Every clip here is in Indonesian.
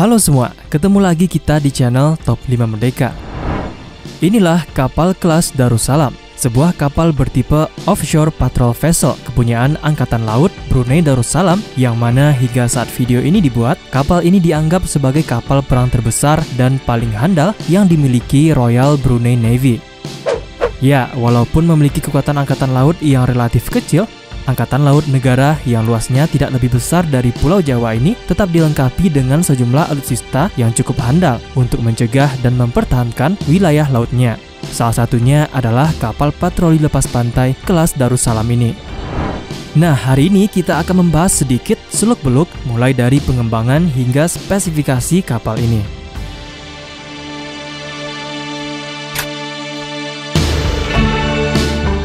Halo semua, ketemu lagi kita di channel Top 5 Merdeka. Inilah kapal kelas Darussalam, sebuah kapal bertipe offshore patrol vessel kepunyaan Angkatan Laut Brunei Darussalam, yang mana hingga saat video ini dibuat, kapal ini dianggap sebagai kapal perang terbesar dan paling handal yang dimiliki Royal Brunei Navy. Ya, walaupun memiliki kekuatan angkatan laut yang relatif kecil, Angkatan Laut negara yang luasnya tidak lebih besar dari Pulau Jawa ini tetap dilengkapi dengan sejumlah alutsista yang cukup handal untuk mencegah dan mempertahankan wilayah lautnya. Salah satunya adalah kapal patroli lepas pantai kelas Darussalam ini. Nah, hari ini kita akan membahas sedikit seluk-beluk mulai dari pengembangan hingga spesifikasi kapal ini.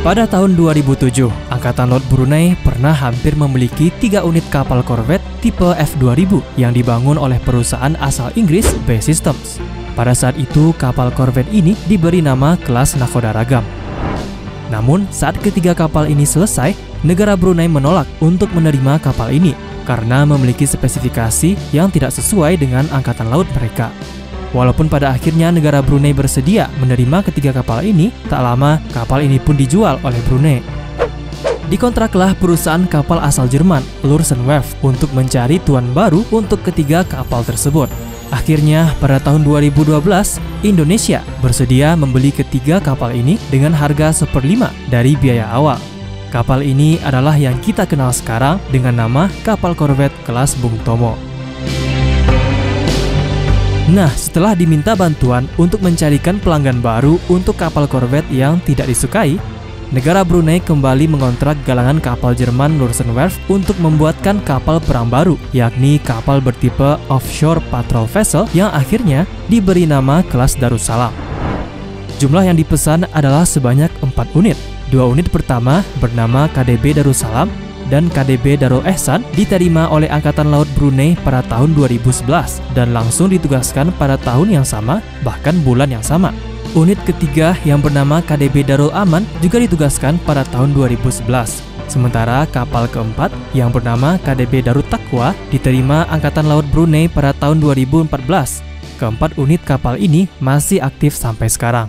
Pada tahun 2007, Angkatan Laut Brunei pernah hampir memiliki 3 unit kapal korvet tipe F2000 yang dibangun oleh perusahaan asal Inggris Bay Systems. Pada saat itu, kapal korvet ini diberi nama kelas Nakhoda Ragam. Namun, saat ketiga kapal ini selesai, negara Brunei menolak untuk menerima kapal ini karena memiliki spesifikasi yang tidak sesuai dengan angkatan laut mereka. Walaupun pada akhirnya negara Brunei bersedia menerima ketiga kapal ini, tak lama kapal ini pun dijual oleh Brunei. Dikontraklah perusahaan kapal asal Jerman, Lürssen-Werft, untuk mencari tuan baru untuk ketiga kapal tersebut. Akhirnya, pada tahun 2012, Indonesia bersedia membeli ketiga kapal ini dengan harga 1/5 dari biaya awal. Kapal ini adalah yang kita kenal sekarang dengan nama kapal korvet kelas Bung Tomo. Nah, setelah diminta bantuan untuk mencarikan pelanggan baru untuk kapal korvet yang tidak disukai, negara Brunei kembali mengontrak galangan kapal Jerman Lürssen-Werft untuk membuatkan kapal perang baru, yakni kapal bertipe offshore patrol vessel yang akhirnya diberi nama kelas Darussalam. Jumlah yang dipesan adalah sebanyak 4 unit. 2 unit pertama bernama KDB Darussalam dan KDB Darul Ehsan diterima oleh Angkatan Laut Brunei pada tahun 2011 dan langsung ditugaskan pada tahun yang sama, bahkan bulan yang sama. Unit ketiga yang bernama KDB Darul Aman juga ditugaskan pada tahun 2011. Sementara kapal keempat yang bernama KDB Darut Taqwa diterima Angkatan Laut Brunei pada tahun 2014. Keempat unit kapal ini masih aktif sampai sekarang.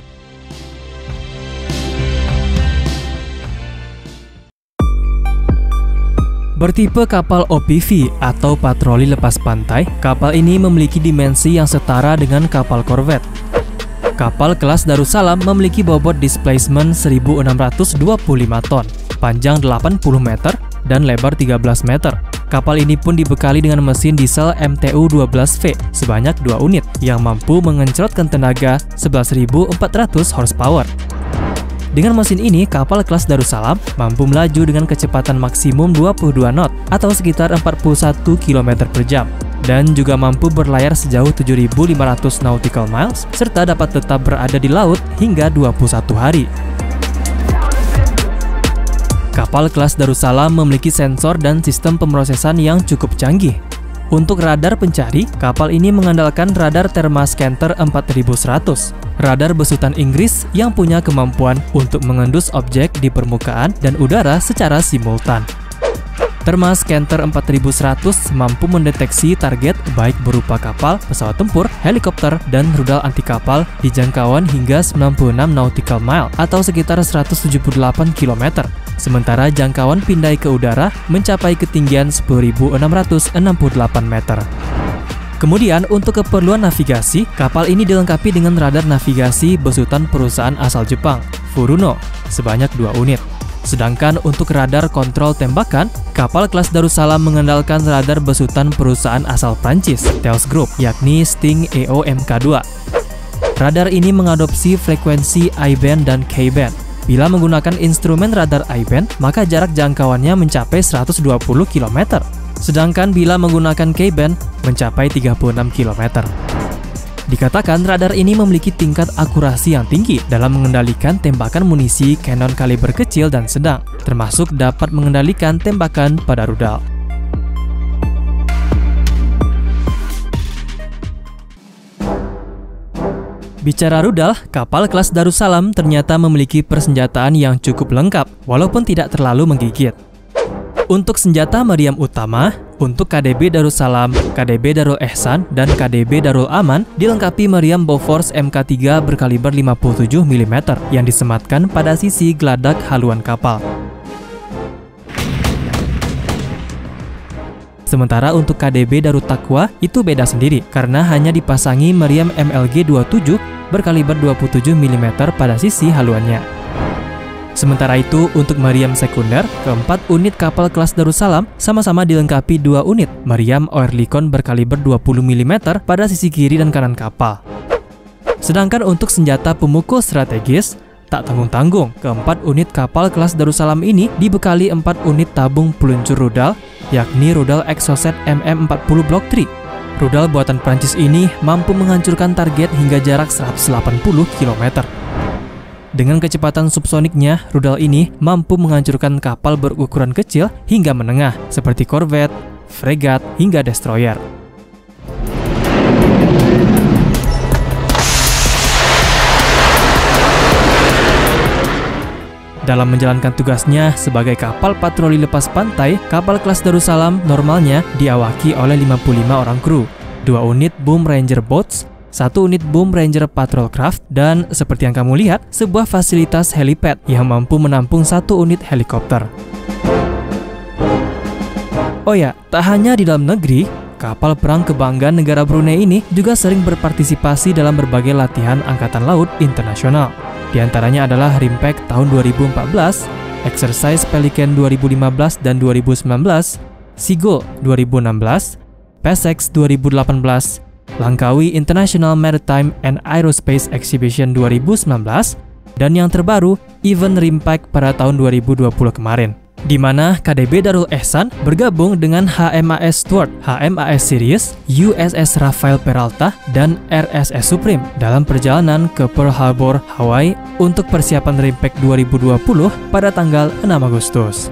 Bertipe kapal OPV atau patroli lepas pantai, kapal ini memiliki dimensi yang setara dengan kapal korvet. Kapal kelas Darussalam memiliki bobot displacement 1625 ton, panjang 80 meter, dan lebar 13 meter. Kapal ini pun dibekali dengan mesin diesel MTU-12V sebanyak 2 unit yang mampu mengencrotkan tenaga 11.400 horsepower. Dengan mesin ini, kapal kelas Darussalam mampu melaju dengan kecepatan maksimum 22 knot atau sekitar 41 km per jam dan juga mampu berlayar sejauh 7.500 nautical miles serta dapat tetap berada di laut hingga 21 hari. Kapal kelas Darussalam memiliki sensor dan sistem pemrosesan yang cukup canggih. Untuk radar pencari, kapal ini mengandalkan radar Thermascanter 4100, radar besutan Inggris yang punya kemampuan untuk mengendus objek di permukaan dan udara secara simultan. Thermascanter 4100 mampu mendeteksi target baik berupa kapal, pesawat tempur, helikopter, dan rudal anti kapal di jangkauan hingga 96 nautical mile atau sekitar 178 km. Sementara jangkauan pindai ke udara mencapai ketinggian 10.668 meter. Kemudian untuk keperluan navigasi, kapal ini dilengkapi dengan radar navigasi besutan perusahaan asal Jepang, Furuno, sebanyak 2 unit. Sedangkan untuk radar kontrol tembakan, kapal kelas Darussalam mengandalkan radar besutan perusahaan asal Prancis, Thales Group, yakni Sting EO-MK2. Radar ini mengadopsi frekuensi I-band dan K-band. Bila menggunakan instrumen radar I-band, maka jarak jangkauannya mencapai 120 km. Sedangkan bila menggunakan K-band, mencapai 36 km. Dikatakan radar ini memiliki tingkat akurasi yang tinggi dalam mengendalikan tembakan munisi kanon kaliber kecil dan sedang, termasuk dapat mengendalikan tembakan pada rudal. Bicara rudal, kapal kelas Darussalam ternyata memiliki persenjataan yang cukup lengkap, walaupun tidak terlalu menggigit. Untuk senjata meriam utama, Untuk KDB Darussalam, KDB Darul Ehsan, dan KDB Darul Aman dilengkapi meriam Bofors Mk3 berkaliber 57 mm yang disematkan pada sisi geladak haluan kapal. Sementara untuk KDB Darut Taqwa itu beda sendiri karena hanya dipasangi meriam MLG 27 berkaliber 27 mm pada sisi haluannya. Sementara itu untuk meriam sekunder, keempat unit kapal kelas Darussalam sama-sama dilengkapi 2 unit meriam Oerlikon berkaliber 20 mm pada sisi kiri dan kanan kapal. Sedangkan untuk senjata pemukul strategis, tak tanggung-tanggung, keempat unit kapal kelas Darussalam ini dibekali 4 unit tabung peluncur rudal, yakni rudal Exocet MM40 Block 3. Rudal buatan Prancis ini mampu menghancurkan target hingga jarak 180 km. Dengan kecepatan subsoniknya, rudal ini mampu menghancurkan kapal berukuran kecil hingga menengah, seperti korvet, fregat, hingga destroyer. Dalam menjalankan tugasnya sebagai kapal patroli lepas pantai, kapal kelas Darussalam normalnya diawaki oleh 55 orang kru, 2 unit Boom Ranger Boats, 1 unit Boom Ranger Patrol Craft, dan seperti yang kamu lihat, sebuah fasilitas helipad yang mampu menampung 1 unit helikopter. Oh ya, tak hanya di dalam negeri, kapal perang kebanggaan negara Brunei ini juga sering berpartisipasi dalam berbagai latihan angkatan laut internasional. Di antaranya adalah Rimpak tahun 2014, Exercise Pelican 2015 dan 2019, Seagull 2016, PESEX 2018, Langkawi International Maritime and Aerospace Exhibition 2019, dan yang terbaru, event Rimpak pada tahun 2020 kemarin, di mana KDB Darul Ehsan bergabung dengan HMAS Stuart, HMAS Sirius, USS Rafael Peralta, dan RSS Supreme dalam perjalanan ke Pearl Harbor, Hawaii untuk persiapan Rimpak 2020 pada tanggal 6 Agustus.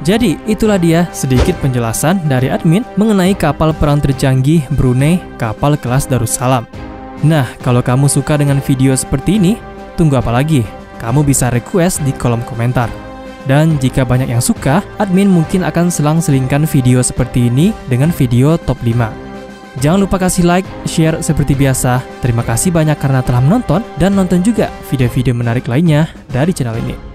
Jadi, itulah dia sedikit penjelasan dari admin mengenai kapal perang tercanggih Brunei, kapal kelas Darussalam. Nah, kalau kamu suka dengan video seperti ini, tunggu apa lagi? Kamu bisa request di kolom komentar. Dan jika banyak yang suka, admin mungkin akan selang-selingkan video seperti ini dengan video top 5. Jangan lupa kasih like, share seperti biasa. Terima kasih banyak karena telah menonton dan nonton juga video-video menarik lainnya dari channel ini.